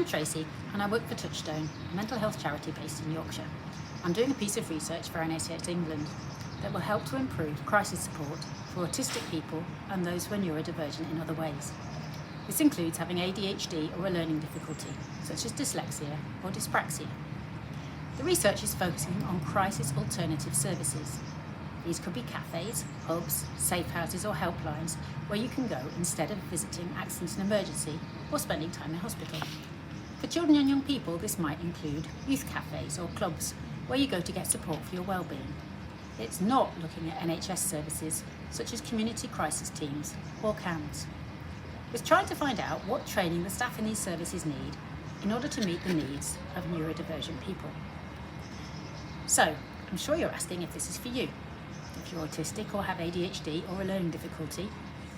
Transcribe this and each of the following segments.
I'm Tracy and I work for Touchstone, a mental health charity based in Yorkshire. I'm doing a piece of research for NHS England that will help to improve crisis support for autistic people and those who are neurodivergent in other ways. This includes having ADHD or a learning difficulty, such as dyslexia or dyspraxia. The research is focusing on crisis alternative services. These could be cafes, hubs, safe houses or helplines where you can go instead of visiting accident and emergency or spending time in hospital. For children and young people, this might include youth cafes or clubs where you go to get support for your well-being. It's not looking at NHS services such as community crisis teams or CAMS. It's trying to find out what training the staff in these services need in order to meet the needs of neurodivergent people. So, I'm sure you're asking if this is for you. If you're autistic or have ADHD or a learning difficulty,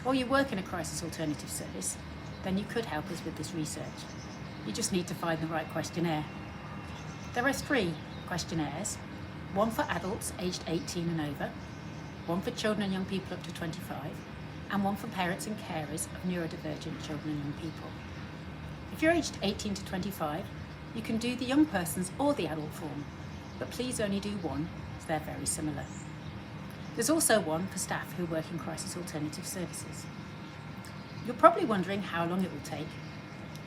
or you work in a crisis alternative service, then you could help us with this research. You just need to find the right questionnaire. There are 3 questionnaires, one for adults aged 18 and over, one for children and young people up to 25, and one for parents and carers of neurodivergent children and young people. If you're aged 18 to 25, you can do the young person's or the adult form, but please only do one, as they're very similar. There's also one for staff who work in crisis alternative services. You're probably wondering how long it will take.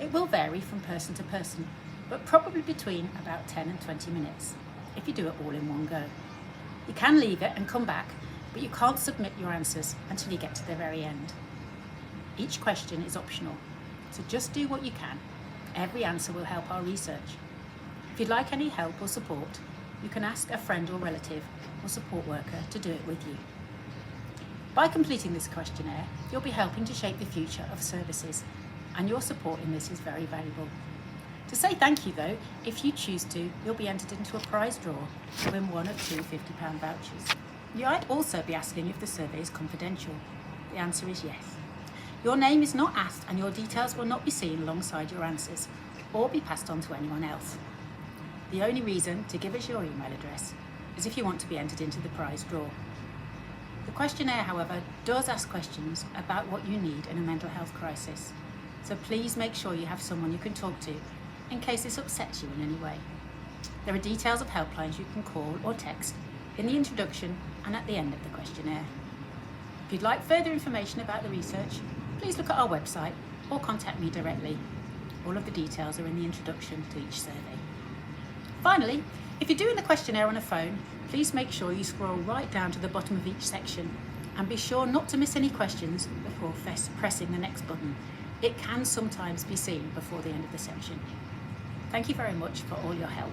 It will vary from person to person, but probably between about 10 and 20 minutes, if you do it all in one go. You can leave it and come back, but you can't submit your answers until you get to the very end. Each question is optional, so just do what you can. Every answer will help our research. If you'd like any help or support, you can ask a friend or relative or support worker to do it with you. By completing this questionnaire, you'll be helping to shape the future of services, and your support in this is very valuable. To say thank you though, if you choose to, you'll be entered into a prize draw to win one of 2 £50 vouchers. You might also be asking if the survey is confidential. The answer is yes. Your name is not asked and your details will not be seen alongside your answers or be passed on to anyone else. The only reason to give us your email address is if you want to be entered into the prize draw. The questionnaire, however, does ask questions about what you need in a mental health crisis, so please make sure you have someone you can talk to in case this upsets you in any way. There are details of helplines you can call or text in the introduction and at the end of the questionnaire. If you'd like further information about the research, please look at our website or contact me directly. All of the details are in the introduction to each survey. Finally, if you're doing the questionnaire on a phone, please make sure you scroll right down to the bottom of each section and be sure not to miss any questions before pressing the next button. It can sometimes be seen before the end of the section. Thank you very much for all your help.